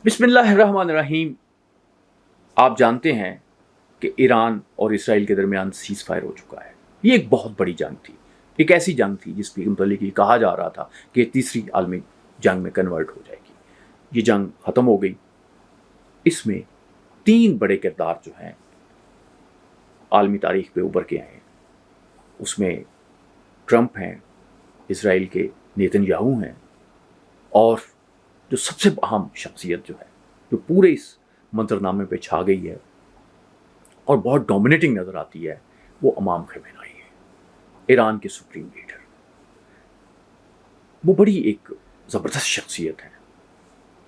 بسم اللہ الرحمن الرحیم. آپ جانتے ہیں کہ ایران اور اسرائیل کے درمیان سیز فائر ہو چکا ہے. یہ ایک بہت بڑی جنگ تھی، ایک ایسی جنگ تھی جس کے متعلق یہ کہا جا رہا تھا کہ تیسری عالمی جنگ میں کنورٹ ہو جائے گی. یہ جنگ ختم ہو گئی. اس میں 3 بڑے کردار جو ہیں عالمی تاریخ پہ ابھر کے آئے ہیں. اس میں ٹرمپ ہیں، اسرائیل کے نیتن یاہو ہیں، اور جو سب سے اہم شخصیت جو ہے جو پورے اس منظرنامے پہ چھا گئی ہے اور بہت ڈومینیٹنگ نظر آتی ہے، وہ امام خمینائی ہے، ایران کے سپریم لیڈر. وہ بڑی ایک زبردست شخصیت ہے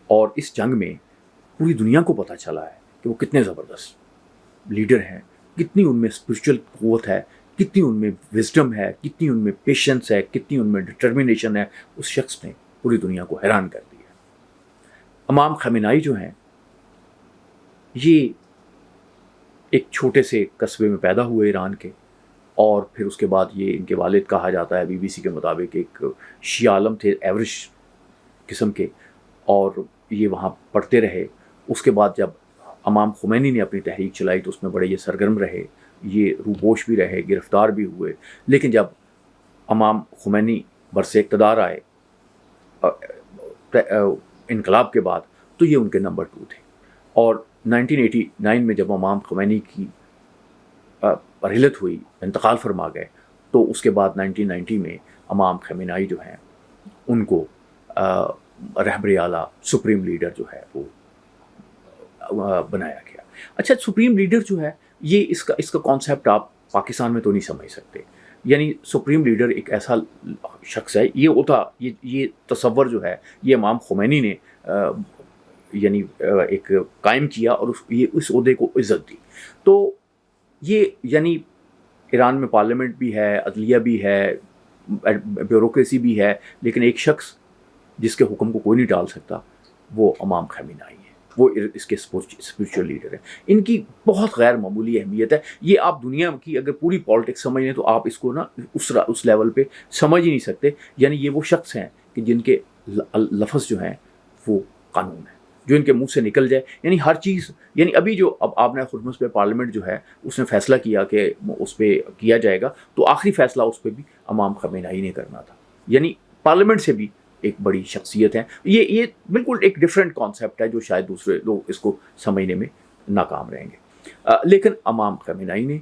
اور اس جنگ میں پوری دنیا کو پتہ چلا ہے کہ وہ کتنے زبردست لیڈر ہیں، کتنی ان میں اسپرچل قوت ہے، کتنی ان میں وزڈم ہے، کتنی ان میں پیشنس ہے، کتنی ان میں ڈٹرمنیشن ہے. اس شخص نے پوری دنیا کو حیران کر دیا. امام خمینائی جو ہیں یہ ایک چھوٹے سے قصبے میں پیدا ہوئے ایران کے، اور پھر اس کے بعد یہ ان کے والد کہا جاتا ہے BBC کے مطابق ایک شیعہ عالم تھے ایوریج قسم کے، اور یہ وہاں پڑھتے رہے. اس کے بعد جب امام خمینی نے اپنی تحریک چلائی تو اس میں بڑے یہ سرگرم رہے، یہ روپوش بھی رہے، گرفتار بھی ہوئے. لیکن جب امام خمینی برسے اقتدار آئے انقلاب کے بعد، تو یہ ان کے نمبر 2 تھے. اور 1989 میں جب امام خمینی کی رحلت ہوئی، انتقال فرما گئے، تو اس کے بعد 1990 میں امام خمینائی جو ہیں ان کو رہبر اعلیٰ سپریم لیڈر جو ہے وہ بنایا گیا. اچھا، سپریم لیڈر جو ہے یہ اس کا کانسیپٹ آپ پاکستان میں تو نہیں سمجھ سکتے. یعنی سپریم لیڈر ایک ایسا شخص ہے، یہ تصور جو ہے یہ امام خمینی نے یعنی ایک قائم کیا اور یہ اس عہدے کو عزت دی. تو یہ یعنی ایران میں پارلیمنٹ بھی ہے، عدلیہ بھی ہے، بیوروکریسی بھی ہے، لیکن ایک شخص جس کے حکم کو کوئی نہیں ٹال سکتا وہ امام خمینائی ہے. وہ اس کے اسپرچل لیڈر ہیں. ان کی بہت غیر معمولی اہمیت ہے. یہ آپ دنیا کی اگر پوری پالیٹکس سمجھ لیں تو آپ اس کو نا اس لیول پہ سمجھ ہی نہیں سکتے. یعنی یہ وہ شخص ہیں کہ جن کے لفظ جو ہیں وہ قانون ہے، جو ان کے منہ سے نکل جائے. یعنی ہر چیز، یعنی ابھی جو اب آپ نے خرمس پہ پارلیمنٹ جو ہے اس نے فیصلہ کیا کہ اس پہ کیا جائے گا، تو آخری فیصلہ اس پہ بھی امام خمینائی نے کرنا تھا. یعنی پارلیمنٹ سے بھی ایک بڑی شخصیت ہے. یہ بالکل ایک ڈفرینٹ کانسیپٹ ہے جو شاید دوسرے لوگ اس کو سمجھنے میں ناکام رہیں گے. لیکن امام خمینائی نے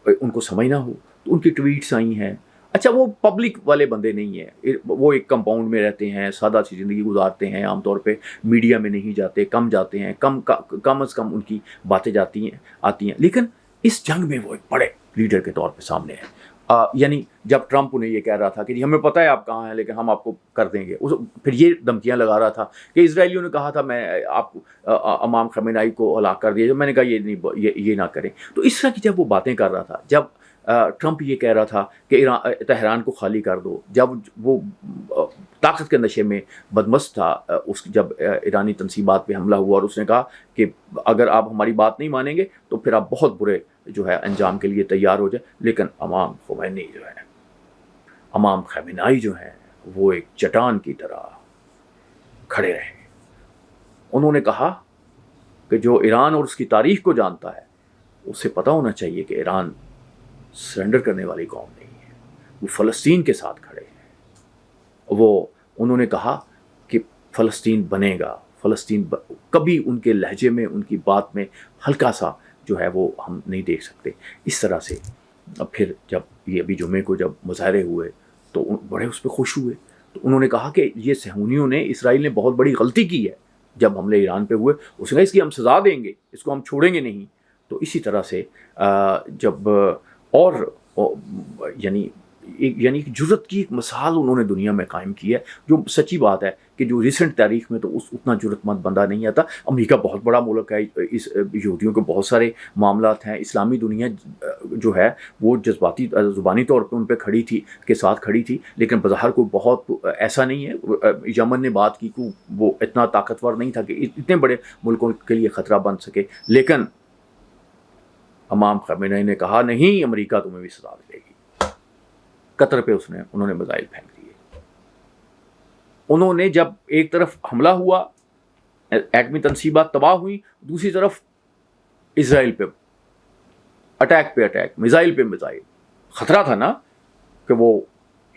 ان کو سمجھنا ہو تو ان کی ٹویٹس آئی ہیں. اچھا، وہ پبلک والے بندے نہیں ہیں، وہ ایک کمپاؤنڈ میں رہتے ہیں، سادہ سی زندگی گزارتے ہیں، عام طور پہ میڈیا میں نہیں جاتے، کم جاتے ہیں، کم از کم ان کی باتیں آتی ہیں. لیکن اس جنگ میں وہ ایک بڑے لیڈر کے طور پہ سامنے ہیں. یعنی جب ٹرمپ انہیں یہ کہہ رہا تھا کہ جی ہمیں پتہ ہے آپ کہاں ہیں لیکن ہم آپ کو کر دیں گے، پھر یہ دھمکیاں لگا رہا تھا کہ اسرائیلیوں نے کہا تھا میں آپ امام خمینائی کو ہلاک کر دیا. میں نے کہا یہ نہ کریں. تو اس طرح کی جب وہ باتیں کر رہا تھا، جب ٹرمپ یہ کہہ رہا تھا کہ تہران کو خالی کر دو، جب وہ طاقت کے نشے میں بدمست تھا، جب ایرانی تنصیبات پہ حملہ ہوا اور اس نے کہا کہ اگر آپ ہماری بات نہیں مانیں گے تو پھر آپ بہت برے جو ہے انجام کے لیے تیار ہو جائے. لیکن امام خمینی جو ہے، امام خمینائی جو ہیں، وہ ایک چٹان کی طرح کھڑے رہے. انہوں نے کہا کہ جو ایران اور اس کی تاریخ کو جانتا ہے اسے پتہ ہونا چاہیے کہ ایران سرنڈر کرنے والی قوم نہیں ہے. وہ فلسطین کے ساتھ کھڑے ہیں. انہوں نے کہا کہ فلسطین بنے گا. فلسطین کبھی ان کے لہجے میں، ان کی بات میں ہلکا سا جو ہے وہ ہم نہیں دیکھ سکتے. اس طرح سے پھر جب یہ ابھی جمعے کو جب مظاہرے ہوئے تو بڑے اس پہ خوش ہوئے. تو انہوں نے کہا کہ یہ صہیونیوں نے، اسرائیل نے بہت بڑی غلطی کی ہے جب حملے ایران پہ ہوئے. اس نے کہا اس کی ہم سزا دیں گے، اس کو ہم چھوڑیں گے نہیں. تو اسی طرح سے جب اور یعنی ایک جرت کی ایک مثال انہوں نے دنیا میں قائم کی ہے، جو سچی بات ہے کہ جو ریسنٹ تاریخ میں تو اتنا جرت مند بندہ نہیں آتا. امریکہ بہت بڑا ملک ہے، اس یہودیوں کے بہت سارے معاملات ہیں. اسلامی دنیا جو ہے وہ جذباتی زبانی طور پہ ان پہ ساتھ کھڑی تھی، لیکن بظاہر کوئی بہت ایسا نہیں ہے. یمن نے بات کی کہ وہ اتنا طاقتور نہیں تھا کہ اتنے بڑے ملکوں کے لیے خطرہ بن سکے. لیکن امام خمینائی نے کہا نہیں، امریکہ تمہیں بھی سزا دے گی. قطر پہ انہوں نے میزائل پھینک دیے. انہوں نے جب ایک طرف حملہ ہوا ایٹمی تنصیبات تباہ ہوئیں، دوسری طرف اسرائیل پہ اٹیک پہ اٹیک، میزائل پہ میزائل. خطرہ تھا نا کہ وہ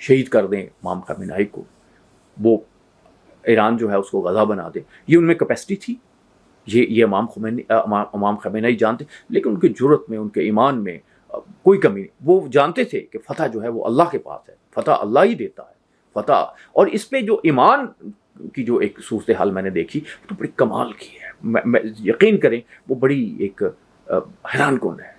شہید کر دیں امام خامنہ ای کو، وہ ایران جو ہے اس کو غزہ بنا دے. یہ ان میں کیپیسٹی تھی، یہ امام خامنہ ای جانتے، لیکن ان کی جرت میں، ان کے ایمان میں کوئی کمی نہیں. وہ جانتے تھے کہ فتح جو ہے وہ اللہ کے پاس ہے، فتح اللہ ہی دیتا ہے فتح. اور اس پہ جو ایمان کی جو ایک صورتحال میں نے دیکھی تو بڑی کمال کی ہے. میں یقین کریں وہ بڑی ایک حیران کن ہے.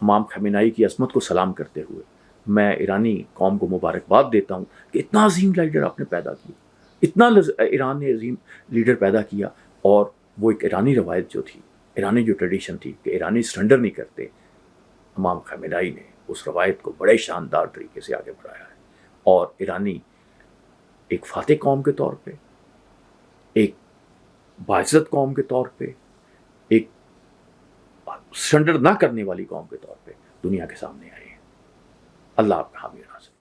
امام خامنہ ای کی عظمت کو سلام کرتے ہوئے میں ایرانی قوم کو مبارکباد دیتا ہوں کہ اتنا عظیم لیڈر آپ نے پیدا کیا، اتنا ایران نے عظیم لیڈر پیدا کیا. اور وہ ایک ایرانی روایت جو تھی، ایرانی جو ٹریڈیشن تھی کہ ایرانی سرنڈر نہیں کرتے، امام خامنہ ای نے اس روایت کو بڑے شاندار طریقے سے آگے بڑھایا ہے. اور ایرانی ایک فاتح قوم کے طور پہ، ایک باعزت قوم کے طور پہ، ایک سرنڈر نہ کرنے والی قوم کے طور پہ دنیا کے سامنے آئے ہیں. اللہ آپ کا حامی ناصر.